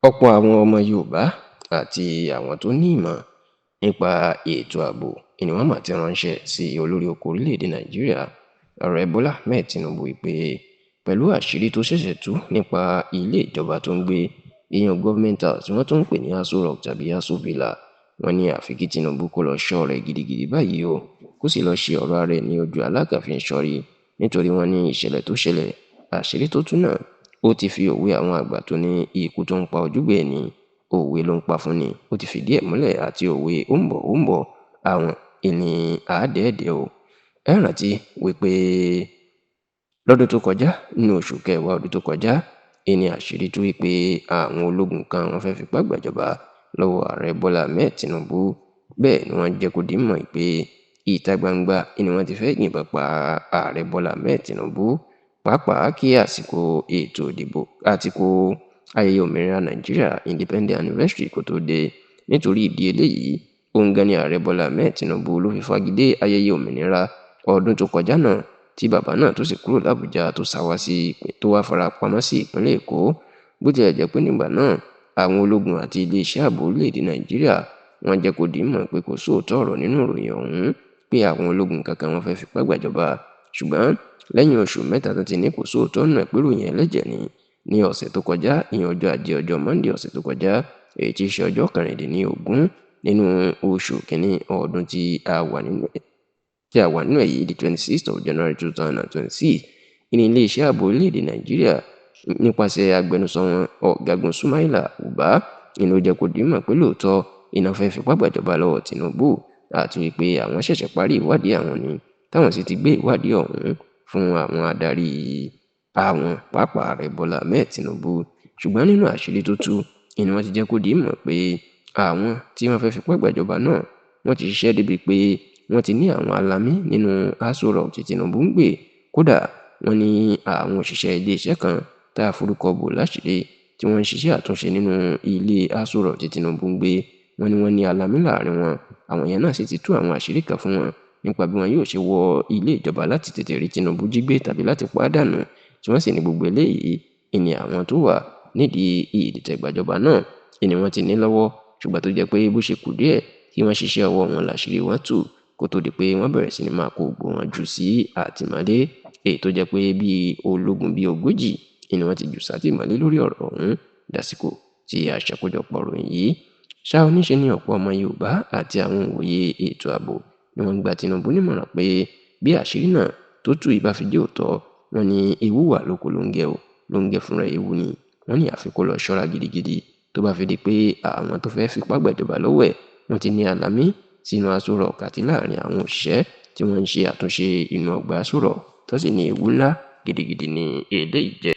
Ọ̀pọ̀ àwọn ọmọ Yorùbá àti àwọn tó ní ìmọ̀ nípa ètò ààbò ni wọ́n mà ti ránṣẹ́ sí olórí oko orílẹ̀-èdè Nàìjíríà Ààrẹ Bọ́lá Ahmed Tinubu pé pẹ̀lú àṣírí tó ṣẹ̀ṣẹ̀ tú nípa ilé ìjọba tó ń gbé ìyẹn Government House tí wọ́n tún ń pè ní Aso Rock tàbí Aso Villa, wọ́n ní àfi kí Tinubu kó lọ ṣọ́ rẹ̀ gidigidi báyìí o, kó sì lọ ṣe ọ̀rọ̀ ara ẹ̀ ní ojú alákànfin ṣọ́rí, nítorí wọ́n ní ìṣẹ̀lẹ̀ tó ṣẹlẹ̀, àṣírí tó tú náà ó ti fi òwe àwọn àgbà tó ní ikú tó ń pa ojúgbé ẹni òwe ló ń pa fún ni, ó ti fìdí ẹ̀ múlẹ̀, àti òwe ó ń bọ̀ àwọn ẹni àádẹ́ẹ̀dẹ́ o. Ẹ rántí wípé lọ́dún tó kọjá nínú oṣù kẹwàá ọdún tó kọjá ẹni àṣírí tú wípé àwọn ológun kan wọ́n fẹ́ fipá gbàjọba lọ́wọ́ Ààrẹ Bọ́lá Ahmed Tinubu. Bẹ́ẹ̀ ni wọ́n jẹ́ kó di mọ̀ pé ìta gbangba ni wọ́n ti fẹ́ yìnbọn pa Ààrẹ Bọ́lá Ahmed Tinubu, pàápàá kí àsìkò ètò ìdìbò àsìkò ayẹyẹ òmìnira Nàìjíríà Independence Anniversary kó tó dé. Nítorí ìdí eléyìí, òun gan ni Ààrẹ Bọ́lá Ahmed Tinubu ló fi fagilé ayẹyẹ òmìnira ọdún tó kọjá náà, tí bàbá náà tó sì kúrò l'Àbújá tó wá fara pamọ́ sí ìpínlẹ̀ Èkó. Bó tilẹ̀ jẹ́ pé nígbà náà àwọn ológun àti iléeṣẹ́ ààbò orílẹ̀-èdè Nàìjíríà wọ́n jẹ́ kó di mọ̀ pé kò sóòótọ́ ọ̀rọ̀ nínú ìròyìn ọ̀hún pé àwọn ológun kankan wọ́n fẹ́ fipá gbàjọba. Ṣùgbọ́n lẹ́yìn oṣù mẹ́ta tó ti ní kò sóòótọ́ nínú ẹ̀ pé ìròyìn ẹlẹ́jẹ̀ ni, ní ọ̀sẹ̀ tó kọjá, ìyẹn ọjọ́ Ajé ọjọ́ Monday ọ̀sẹ̀ tó kọjá, èyí tí í ṣe ọjọ́ 16 nínú oṣù kìíní ọdún tí a wà nínú èyí, the 26th of January 2026, ní iléeṣẹ́ ààbò orílẹ̀-èdè Nàìjíríà nípasẹ̀ agbẹnusọ wọn Ọ̀gágun Sumaila Uba ni ó jẹ́ kó di mọ̀ pé lóòótọ́ iná fẹ́ fipá gbàjọba lọ́wọ́ Tinubu, àti wípé àwọn ṣẹ̀ṣẹ̀ parí ìwádìí àwọn ni, táwọn sì ti gbé ìwádìí ọ̀hún fún àwọn adarí àwọn pàápàá Ààrẹ Bọ́lá Ahmed Tinubu. Ṣùgbọ́n nínú àṣírí tó tú ni wọ́n ti jẹ́ kó di mọ̀ pé àwọn tí wọ́n fẹ́ fipá gbàjọba náà wọ́n ti ṣiṣẹ́ débi pé wọ́n ti ní àwọn alamí nínú Aso Rock tí Tinubu ń gbé. Kódà wọ́n ní àwọn òṣìṣẹ́ iléeṣẹ́ kan tá a forúkọ bò láṣìírí tí wọ́n ń ṣiṣẹ́ àtúnṣe nínú ilé Aso Rock tí Tinubu ń gbé, wọ́n ní alamí láàrin wọn. Àwọn yẹn náà sì ti tú àwọn àṣírí kan fún wọn nípa bí wọn yóò ṣe wọ ilé ìjọba láti tètè rí Tinubu jí gbé tàbí láti pa á dànù, tí wọ́n sì ní gbogbo eléyìí ni àwọn tó wà nídìí ìdìtẹ̀gbàjọba náà ni wọ́n ti ní lọ́wọ́. Ṣùgbọ́n tó jẹ́ pé bó ṣe kù díẹ̀ kí wọ́n ṣiṣẹ́ ọwọ́ wọn láṣìírí wọn tú kó tó di pé wọ́n bẹ̀rẹ̀ sí ní máa kó gbogbo wọn jù sí àtìmọ́lé, èyí tó jẹ́ pé bí ológun bí 40 ni wọ́n ti jù sátìmọ́lé lórí ọ̀rọ̀ ọ̀hún dásìkò tí a ṣàkójọpọ̀ ròyìn yìí. Ṣá oníṣe ní ọ̀pọ̀ ọmọ Yorùbá àti àwọn òǹwòye ètò ààbò ni wọ́n gba Tinubu nímọ̀ràn pé bí àṣírí náà tó tú ìbá fi jẹ́ òótọ́, wọ́n ní ewu wà lóko lóńgẹ́ fúnra ewu ni. Wọ́n ní àfi kó lọ ṣọ́ra gidigidi tó bá fi di pé àwọn tó fẹ́ fipá gbàjọba lọ́wọ́ ẹ̀ wọ́n ti ní alamí sínú Aso Rock àti láàrin àwọn òṣìṣẹ́ tí wọ́n ń ṣe àtúnṣe inú ọgbà Aso Rock, tó sì ní ewu ńlá gidigidi ní eléyìí jẹ́.